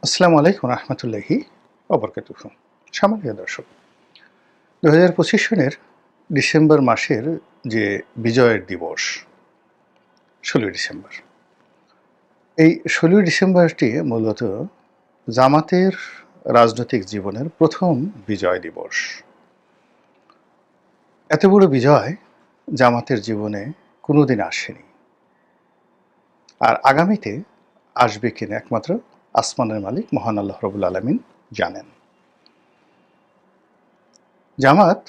আসসালামু আলাইকুম রহমতুল্লাহি ওবরকাতুহু। সম্মানীয় দর্শক, 2025 সনের ডিসেম্বর মাসের যে বিজয়ের দিবস 16ই ডিসেম্বর, এই 16ই ডিসেম্বরটি মূলত জামাতের রাজনৈতিক জীবনের প্রথম বিজয় দিবস। এত বড় বিজয় জামাতের জীবনে কোনোদিন আসেনি, আর আগামীতে আসবে কিনা একমাত্র আসমানের মালিক মহান আল্লাহ রব্বুল আলামিন জানেন। জামাত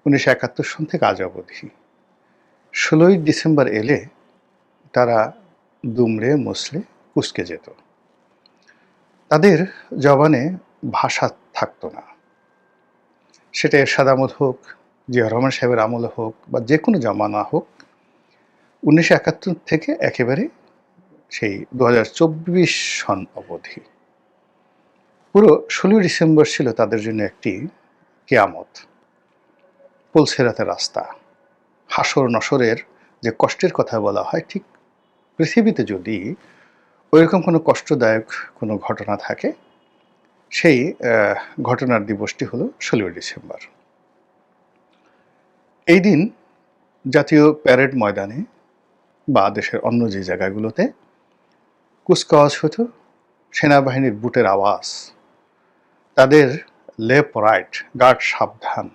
1971 সন থেকে আজ অবধি 16ই ডিসেম্বর এলে তারা দুমড়ে মুচড়ে কুঁচকে যেত। তাদের জবানে ভাষা থাকতো না। সেটা এরশাদ আমল হোক, জিয়া রহমান সাহেবের আমল হোক, বা যে কোনো জমানা হোক, 1971 থেকে একেবারে সেই 2024 সন অবধি পুরো 16ই ডিসেম্বর ছিল তাদের জন্য একটি কেয়ামত, পুলসিরাতের রাস্তা। হাসর নসরের যে কষ্টের কথা বলা হয়, ঠিক পৃথিবীতে যদি ওইরকম কোনো কষ্টদায়ক কোনো ঘটনা থাকে, সেই ঘটনার দিবসটি হলো 16ই ডিসেম্বর। এই দিন জাতীয় প্যারেড ময়দানে বা দেশের অন্য যে জায়গাগুলোতে কুচকাওয়াজ হতো, সেনাবাহিনীর বুটের আওয়াজ, তাদের লেফট রাইট গার্ড সাবধান,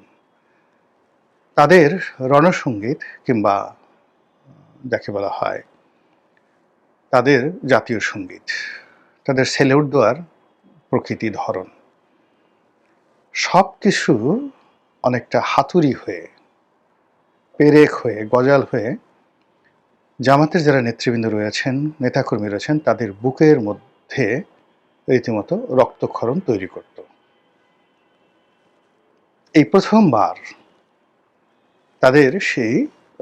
তাদের রণসঙ্গীত কিংবা যাকে বলা হয় তাদের জাতীয় সঙ্গীত, তাদের সেলুট দেওয়ার প্রকৃতি ধরন, সব কিছু অনেকটা হাতুড়ি হয়ে, পেরেক হয়ে, গজাল হয়ে জামাতের যারা নেতৃবৃন্দ রয়েছেন, নেতাকর্মী রয়েছেন, তাদের বুকের মধ্যে রীতিমতো রক্তক্ষরণ তৈরি করত। এই প্রথমবার তাদের সেই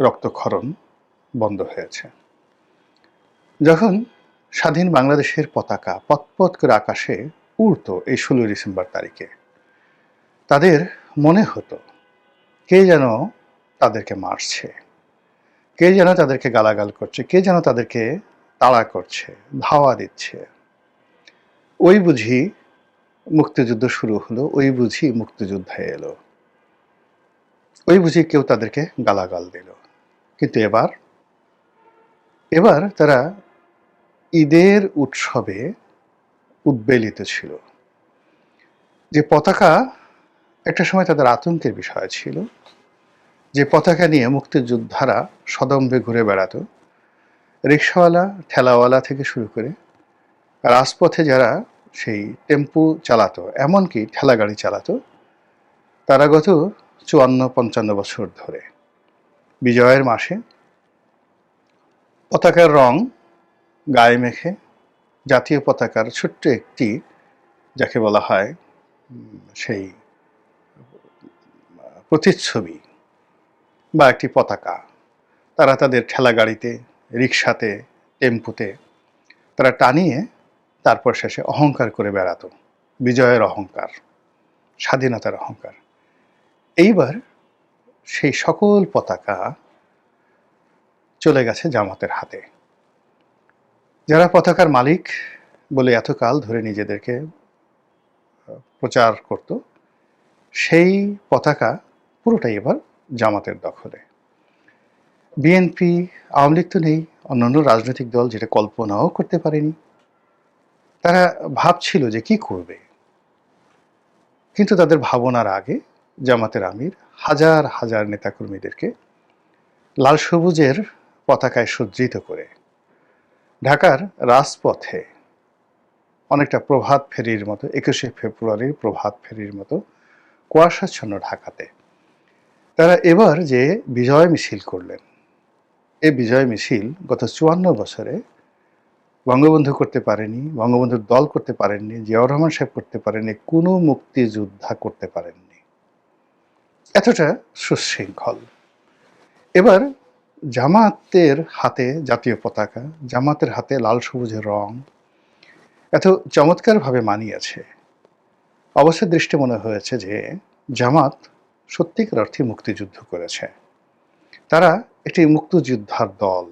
রক্তক্ষরণ বন্ধ হয়েছে যখন স্বাধীন বাংলাদেশের পতাকা পতপত করে আকাশে উড়ত এই 16ই ডিসেম্বর তারিখে। তাদের মনে হতো কে যেন তাদেরকে মারছে, কে যেন তাদেরকে গালাগাল করছে, কে যেন তাদেরকে তাড়া করছে, ধাওয়া দিচ্ছে। ওই বুঝি মুক্তিযুদ্ধ শুরু হলো, ওই বুঝি মুক্তিযোদ্ধা এলো, ওই বুঝি কেউ তাদেরকে গালাগাল দিল। কিন্তু এবার তারা ঈদের উৎসবে উদ্বেলিত ছিল। যে পতাকা একটা সময় তাদের আতঙ্কের বিষয় ছিল, যে পতাকা নিয়ে মুক্তিযোদ্ধারা সদম্ভে ঘুরে বেড়াতো, রিকশাওয়ালা ঠেলাওয়ালা থেকে শুরু করে রাজপথে যারা সেই টেম্পু চালাতো, এমনকি ঠেলা গাড়ি চালাতো, তারা গত 54-55 বছর ধরে বিজয়ের মাসে পতাকার রং গায়ে মেখে জাতীয় পতাকার ছোট্ট একটি, যাকে বলা হয় সেই প্রতিচ্ছবি বা একটি পতাকা, তারা তাদের ঠেলা গাড়িতে, রিকশাতে, টেম্পুতে তারা টানিয়ে তারপর শেষে অহংকার করে বেড়াতো, বিজয়ের অহংকার, স্বাধীনতার অহংকার। এইবার সেই সকল পতাকা চলে গেছে জামাতের হাতে। যারা পতাকার মালিক বলে এতকাল ধরে নিজেদেরকে প্রচার করত, সেই পতাকা পুরোটাই এবার জামাতের দখলে। বিএনপি, আওয়ামী লীগ তো নেই, অন্যান্য রাজনৈতিক দল যেটা কল্পনাও করতে পারেনি। তারা ভাবছিল যে কি করবে, কিন্তু তাদের ভাবনার আগে জামাতের আমির হাজার হাজার নেতাকর্মীদেরকে লাল সবুজের পতাকায় সজ্জিত করে ঢাকার রাজপথে অনেকটা প্রভাত ফেরির মতো, 21শে ফেব্রুয়ারির প্রভাত ফেরির মতো কুয়াশাচ্ছন্ন ঢাকাতে তারা এবার যে বিজয় মিছিল করলেন, এই বিজয় মিছিল গত 54 বছরে বঙ্গবন্ধু করতে পারেনি, বঙ্গবন্ধুর দল করতে পারেননি, জিয়াউর রহমান সাহেব করতে পারেননি, কোনো মুক্তিযোদ্ধা করতে পারেননি। এতটা সুশৃঙ্খল। এবার জামাতের হাতে জাতীয় পতাকা, জামাতের হাতে লাল সবুজের রং এত চমৎকারভাবে মানিয়েছে, অবশ্যই দৃষ্টি মনে হয়েছে যে জামাত সত্যিকার অর্থে মুক্তিযুদ্ধ করেছে। তারা একটি মুক্তিযোদ্ধার দল।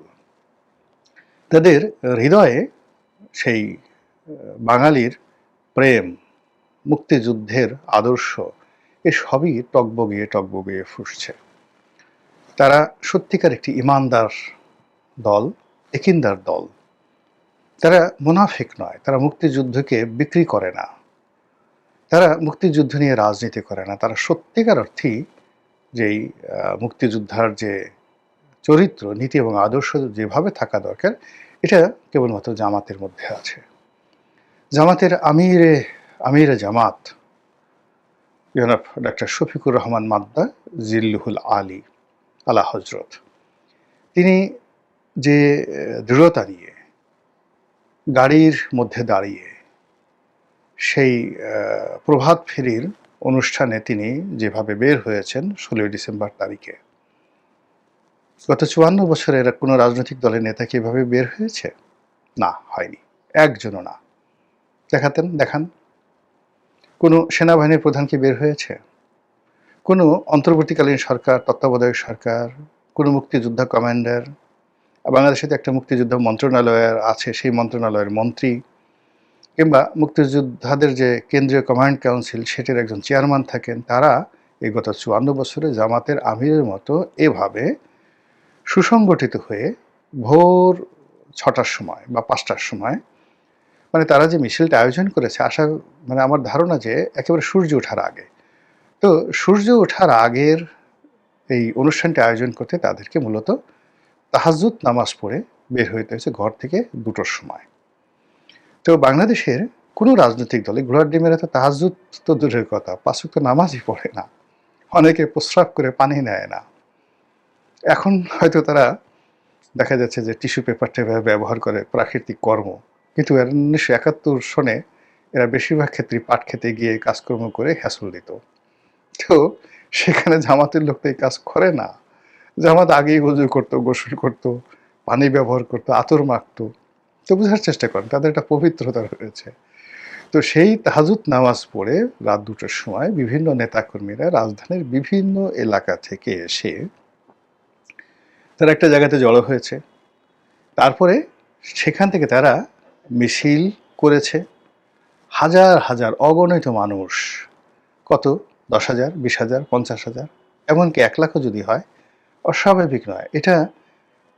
তাদের হৃদয়ে সেই বাঙালির প্রেম, মুক্তিযুদ্ধের আদর্শ এ সবই টগবগিয়ে ফুটছে। তারা সত্যিকার একটি ঈমানদার দল, একিনদার দল। তারা মুনাফিক নয়, তারা মুক্তিযুদ্ধকে বিক্রি করে না, তারা মুক্তিযুদ্ধ নিয়ে রাজনীতি করে না। তারা সত্যিকার অর্থেই যেই মুক্তিযোদ্ধার যে চরিত্র, নীতি এবং আদর্শ যেভাবে থাকা দরকার, এটা কেবলমাত্র জামাতের মধ্যে আছে। জামাতের আমিরে জামাত জনাব ডক্টর শফিকুর রহমান মাদ্দা জিল্লুহুল আলী আলা হজরত, তিনি যে দৃঢ়তা নিয়ে গাড়ির মধ্যে দাঁড়িয়ে সেই প্রভাত ফেরির অনুষ্ঠানে তিনি যেভাবে বের হয়েছেন 16 ডিসেম্বর তারিখে, গত 54 বছরের কোনো রাজনৈতিক দলের নেতা কি এভাবে বের হয়েছে? না, হয়নি, একজনও না। দেখান। কোনো সেনাবাহিনীর প্রধান কি বের হয়েছে? কোনো অন্তর্বর্তীকালীন সরকার, তত্ত্বাবধায়ক সরকার, কোনো মুক্তিযোদ্ধা কমান্ডার, বাংলাদেশে তো একটা মুক্তিযোদ্ধা মন্ত্রণালয় আছে, সেই মন্ত্রণালয়ের মন্ত্রী, কিংবা মুক্তিযোদ্ধাদের যে কেন্দ্রীয় কমান্ড কাউন্সিল সেটার একজন চেয়ারম্যান থাকেন, তারা এই গত 54 বছরে জামাতের আমিরের মতো এভাবে সুসংগঠিত হয়ে ভোর 6টার সময় বা 5টার সময়, মানে তারা যে মিছিলটা আয়োজন করেছে, আমার ধারণা যে একেবারে সূর্য ওঠার আগে। তো সূর্য ওঠার আগের এই অনুষ্ঠানটা আয়োজন করতে তাদেরকে মূলত তাহাজ্জুদ নামাজ পড়ে বের হইতে হয়েছে ঘর থেকে 2টোর সময়। তো বাংলাদেশের কোনো রাজনৈতিক দলে ঘোড়ার ডিমের এত তাহাজ্জুদ তো দূরের কথা, 5 ওয়াক্ত নামাজই পড়ে না, অনেকে প্রস্রাব করে পানি নেয় না। এখন হয়তো তারা দেখা যাচ্ছে যে টিস্যু পেপারটা ব্যবহার করে, প্রাকৃতিক কর্ম, কিন্তু 1971 সনে এরা বেশিরভাগ ক্ষেত্রে পাট খেতে গিয়ে কাজকর্ম করে হ্যাসল দিত। তো সেখানে জামাতের লোক তো এই কাজ করে না। জামাত আগেই ওযু করতো, গোসল করতো, পানি ব্যবহার করতো, আতর মাখতো। তো বোঝার চেষ্টা করেন, তাদের একটা পবিত্রতা রয়েছে। তো সেই তাহাজ্জুদ নামাজ পড়ে রাত 2টার সময় বিভিন্ন নেতাকর্মীরা রাজধানীর বিভিন্ন এলাকা থেকে এসে তারা একটা জায়গাতে জড়ো হয়েছে। তারপরে সেখান থেকে তারা মিছিল করেছে। হাজার অগণিত মানুষ, কত 10,000, 20,000, 50,000, এমনকি 1 লাখও যদি হয়, অস্বাভাবিক নয়। এটা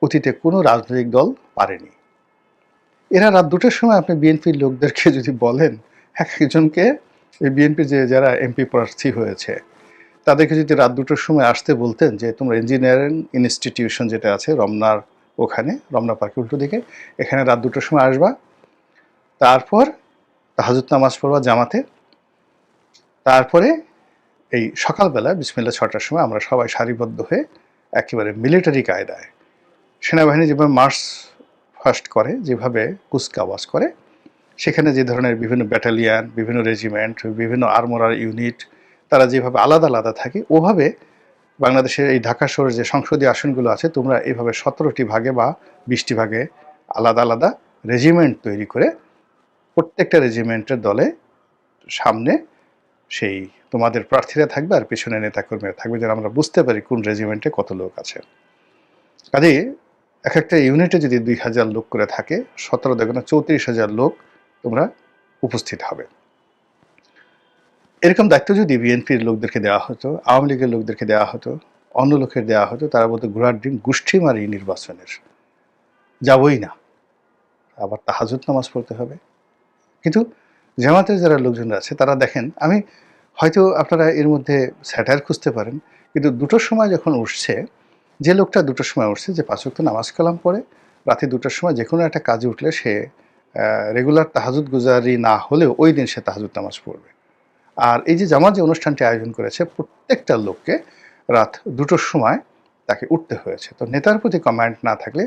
অতীতে কোনো রাজনৈতিক দল পারেনি। এরা রাত 2টার সময় আপনি বিএনপির লোকদেরকে যদি বলেন, একজনকে এই বিএনপি যারা এমপি প্রার্থী হয়েছে তাদেরকে যদি রাত 2টার সময় আসতে বলতেন যে তোমরা ইঞ্জিনিয়ারিং ইনস্টিটিউশন যেটা আছে রমনার ওখানে, রমনা পার্কের উল্টো দিকে, এখানে রাত 2টার সময় আসবা, তারপর তাহাজ্জুদ নামাজ পড়বা জামাতে, তারপরে এই সকালবেলা বিসমিল্লাহ 6টার সময় আমরা সবাই সারিবদ্ধ হয়ে একেবারে মিলিটারি কায়দায়, সেনাবাহিনী যেভাবে মার্চ ফার্স্ট করে, যেভাবে কুচকাওয়াজ করে, সেখানে যে ধরনের বিভিন্ন ব্যাটালিয়ান, বিভিন্ন রেজিমেন্ট, বিভিন্ন আর্মোরার ইউনিট, তারা যেভাবে আলাদা থাকে, ওভাবে বাংলাদেশের এই ঢাকা শহরের যে সংসদীয় আসনগুলো আছে, তোমরা এইভাবে 17টি ভাগে বা 20টি ভাগে আলাদা রেজিমেন্ট তৈরি করে প্রত্যেকটা রেজিমেন্টের দলে সামনে সেই তোমাদের প্রার্থীরা থাকবে আর পেছনে নেতাকর্মীরা থাকবে, যেন আমরা বুঝতে পারি কোন রেজিমেন্টে কত লোক আছে। কাজে এক একটা ইউনিটে যদি 2,000 লোক করে থাকে, 17 দেখুন 34,000 লোক তোমরা উপস্থিত হবে। এরকম দায়িত্ব যদি বিএনপির লোকদেরকে দেওয়া হতো, আওয়ামী লীগের লোকদেরকে দেওয়া হতো, অন্য লোকের দেওয়া হতো, তারা বলতো ঘোড়ার ডিম গোষ্ঠী মারি নির্বাচনের, যাবই না, আবার তাহাজ্জুদ নামাজ পড়তে হবে। কিন্তু জামাতের যারা লোকজন আছে তারা দেখেন, আমি হয়তো আপনারা এর মধ্যে স্যাটায়ার খুঁজতে পারেন, কিন্তু 2টোর সময় যখন উঠছে, যে লোকটা 2টোর সময় উঠছে, যে 5 ওয়াক্ত নামাজ কালাম পড়ে রাতে 2টার সময় যে কোনো একটা কাজে উঠলে সে রেগুলার তাহাজ্জুদ গুজারি না হলেও ওই দিন সে তাহাজ্জুদ নামাজ পড়বে। আর এই যে জামাত যে অনুষ্ঠানটি আয়োজন করেছে, প্রত্যেকটা লোককে রাত 2টোর সময় তাকে উঠতে হয়েছে। তো নেতার প্রতি কমান্ড না থাকলে,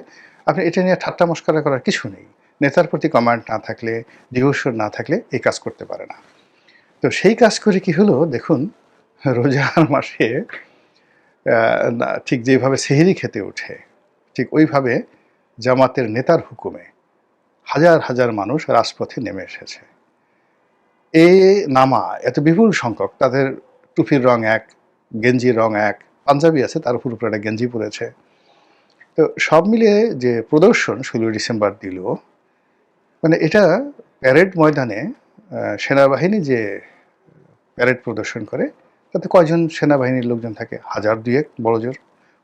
আপনি এটা নিয়ে ঠাট্টা মশকরা করার কিছু নেই। নেতার প্রতি কমান্ড না থাকলে, ডিভোশন না থাকলে এই কাজ করতে পারে না। তো সেই কাজ করে কি হলো দেখুন, রোজার মাসে ঠিক যেভাবে সেহরি খেতে ওঠে, ঠিক ওইভাবে জামাতের নেতার হুকুমে হাজার মানুষ রাজপথে নেমে এসেছে। নামা এত বিপুল সংখ্যক, তাদের টুপির রং এক, গেঞ্জির রং এক, পাঞ্জাবি আছে তার উপর একটা গেঞ্জি পরেছে। তো সব মিলিয়ে যে প্রদর্শন 16 ডিসেম্বর দিল, মানে এটা প্যারেড ময়দানে সেনাবাহিনী যে প্যারেড প্রদর্শন করে তাতে কয়জন সেনাবাহিনীর লোকজন থাকে? 1000-2 বড়জোর।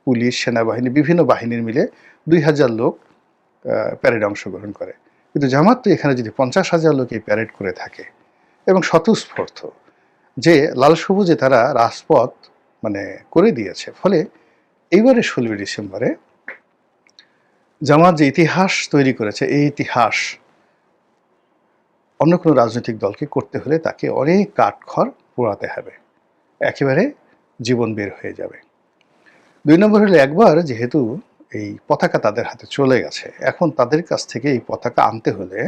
পুলিশ, সেনাবাহিনী, বিভিন্ন বাহিনীর মিলে 2000 লোক প্যারেডে অংশগ্রহণ করে। কিন্তু জামাত তো এখানে যদি 50,000 লোক এই প্যারেড করে থাকে এবং স্বতঃস্ফূর্ত যে লাল সবুজে তারা রাজপথ মানে করে দিয়েছে, ফলে এইবারে 16 ডিসেম্বরে জামাত যে ইতিহাস তৈরি করেছে, এই ইতিহাস অন্য কোনো রাজনৈতিক দলকে করতে হলে তাকে অনেক কাঠখড় পোড়াতে হবে, একেবারে জীবন বের হয়ে যাবে। 2 নম্বর হলো, একবার যেহেতু এই পতাকা তাদের হাতে চলে গেছে, এখন তাদের কাছ থেকে এই পতাকা আনতে হলে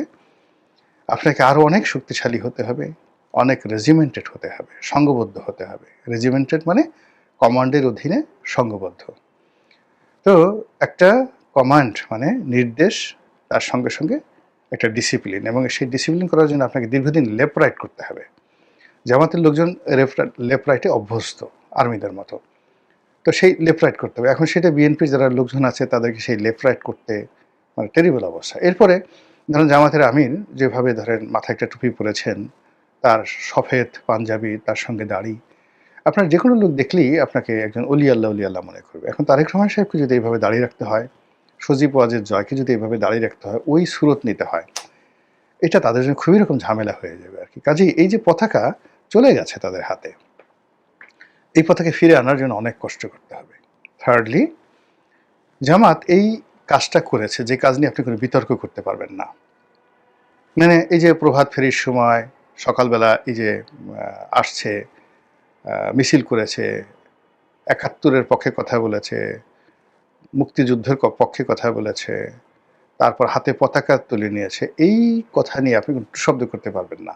আপনাকে আরও অনেক শক্তিশালী হতে হবে, অনেক রেজিমেন্টেড হতে হবে, সংঘবদ্ধ হতে হবে। রেজিমেন্টেড মানে কমান্ডের অধীনে সংঘবদ্ধ। তো একটা কমান্ড মানে নির্দেশ, তার সঙ্গে সঙ্গে একটা ডিসিপ্লিন, এবং সেই ডিসিপ্লিন করার জন্য আপনাকে দীর্ঘদিন লেফট রাইট করতে হবে। জামাতের লোকজন লেফট রাইটে অভ্যস্ত আর্মিদের মতো, তো সেই লেফট রাইট করতে হবে। এখন সেটা বিএনপির যারা লোকজন আছে তাদেরকে সেই লেফট রাইট করতে মানে টেরিবল অবস্থা। এরপরে ধরেন জামাতের আমির যেভাবে ধরেন মাথায় একটা টুপি পরেছেন, তার সফেদ পাঞ্জাবি, তার সঙ্গে দাড়ি, আপনার যে কোনো লোক দেখলেই আপনাকে একজন অলি আল্লাহ মনে করবে। এখন তারেক রহমান সাহেবকে যদি এইভাবে দাঁড়িয়ে রাখতে হয়, সজীব ওয়াজেদ জয়কে যদি এইভাবে দাঁড়িয়ে রাখতে হয়, ওই সুরত নিতে হয়, এটা তাদের জন্য খুবই রকম ঝামেলা হয়ে যাবে আর কি। কাজেই এই যে পতাকা চলে গেছে তাদের হাতে, এই পতাকা ফিরে আনার জন্য অনেক কষ্ট করতে হবে। থার্ডলি, জামাত এই কাজটা করেছে যে কাজ নিয়ে আপনি কোনো বিতর্ক করতে পারবেন না। মানে এই যে প্রভাত ফেরির সময় সকালবেলা এই যে আসছে, মিছিল করেছে, 71-এর পক্ষে কথা বলেছে, মুক্তিযুদ্ধের পক্ষে কথা বলেছে, তারপর হাতে পতাকা তুলে নিয়েছে, এই কথা নিয়ে আপনি কোনো শব্দ করতে পারবেন না।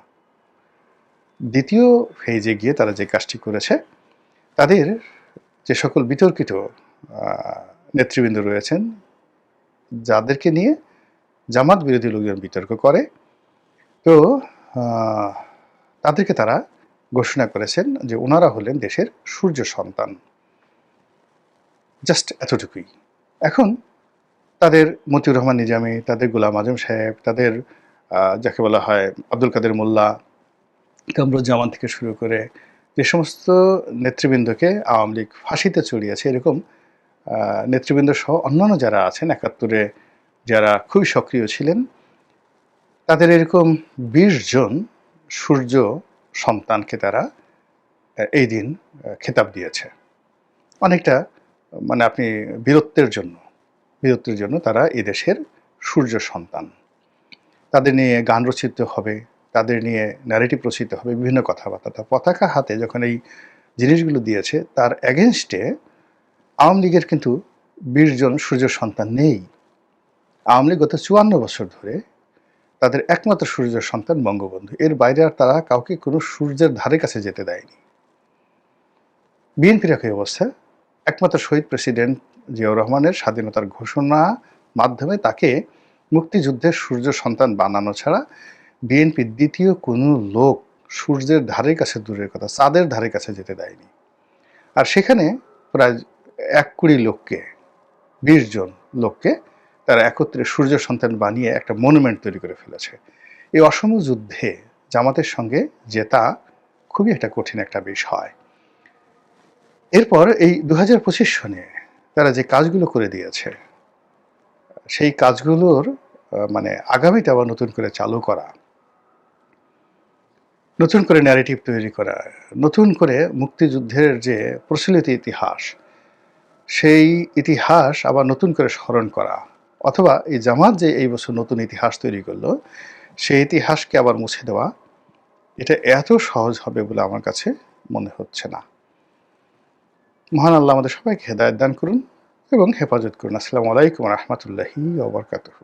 দ্বিতীয় ফেজে গিয়ে তারা যে কাজটি করেছে, তাদের যে সকল বিতর্কিত নেতৃবৃন্দ রয়েছেন, যাদেরকে নিয়ে জামাত বিরোধী লোকজন বিতর্ক করে, তো তাদেরকে তারা ঘোষণা করেছেন যে ওনারা হলেন দেশের সূর্য সন্তান। জাস্ট এতটুকুই। এখন তাদের মতিউর রহমান নিজামী, তাদের গোলাম আজম সাহেব, তাদের যাকে বলা হয় আব্দুল কাদের মোল্লা, কামরুজ্জামান থেকে শুরু করে যে সমস্ত নেতৃবৃন্দকে আওয়ামী লীগ ফাঁসিতে চড়িয়েছে, এরকম নেতৃবৃন্দ সহ অন্যান্য যারা আছেন 71-এ যারা খুবই সক্রিয় ছিলেন, তাদের এরকম 20 জন সূর্য সন্তানকে তারা এই দিন খেতাব দিয়েছে। অনেকটা মানে আপনি বীরত্বের জন্য তারা এদেশের সূর্য সন্তান। তাদের নিয়ে গান রচিত হবে, তাদের নিয়ে ন্যারেটিভ রচিত হবে, বিভিন্ন কথাবার্তা। পতাকা হাতে যখন এই জিনিসগুলো দিয়েছে, তার এগেনস্টে আওয়ামী লীগের কিন্তু 20 জন সূর্য সন্তান নেই। আওয়ামী লীগ গত 54 বছর ধরে তাদের একমাত্র সূর্য সন্তান বঙ্গবন্ধু, এর বাইরে আর তারা কাউকে কোনো সূর্যের ধারে কাছে যেতে দেয়নি। বিএনপির একই অবস্থা, একমাত্র শহীদ প্রেসিডেন্ট জিয়াউর রহমানের স্বাধীনতার ঘোষণা মাধ্যমে তাকে মুক্তিযুদ্ধের সূর্য সন্তান বানানো ছাড়া বিএনপির দ্বিতীয় কোনো লোক সূর্যের ধারে কাছে, দূরের কথা চাঁদের ধারে কাছে যেতে দেয়নি। আর সেখানে প্রায় 1 কোটি লোককে, 20 জন লোককে তারা একত্রে সূর্য সন্তান বানিয়ে একটা মনুমেন্ট তৈরি করে ফেলেছে। এই অসম যুদ্ধে জামাতের সঙ্গে জেতা খুবই একটা কঠিন একটা বিষয়। এরপর এই 2025 সনে তারা যে কাজগুলো করে দিয়েছে, সেই কাজগুলোর মানে আগামীতে আবার নতুন করে চালু করা, নতুন করে ন্যারেটিভ তৈরি করা, নতুন করে মুক্তিযুদ্ধের যে প্রচলিত ইতিহাস, সেই ইতিহাস আবার নতুন করে স্মরণ করা, অথবা এই জামাত যে এই বছর নতুন ইতিহাস তৈরি করলো, সেই ইতিহাসকে আবার মুছে দেওয়া, এটা এত সহজ হবে বলে আমার কাছে মনে হচ্ছে না। মহান আল্লাহ আমাদের সবাইকে হেদায়েত দান করুন এবং হেফাজত করুন। আসসালামু আলাইকুম ওয়া রাহমাতুল্লাহি ওয়া বারাকাতুহু।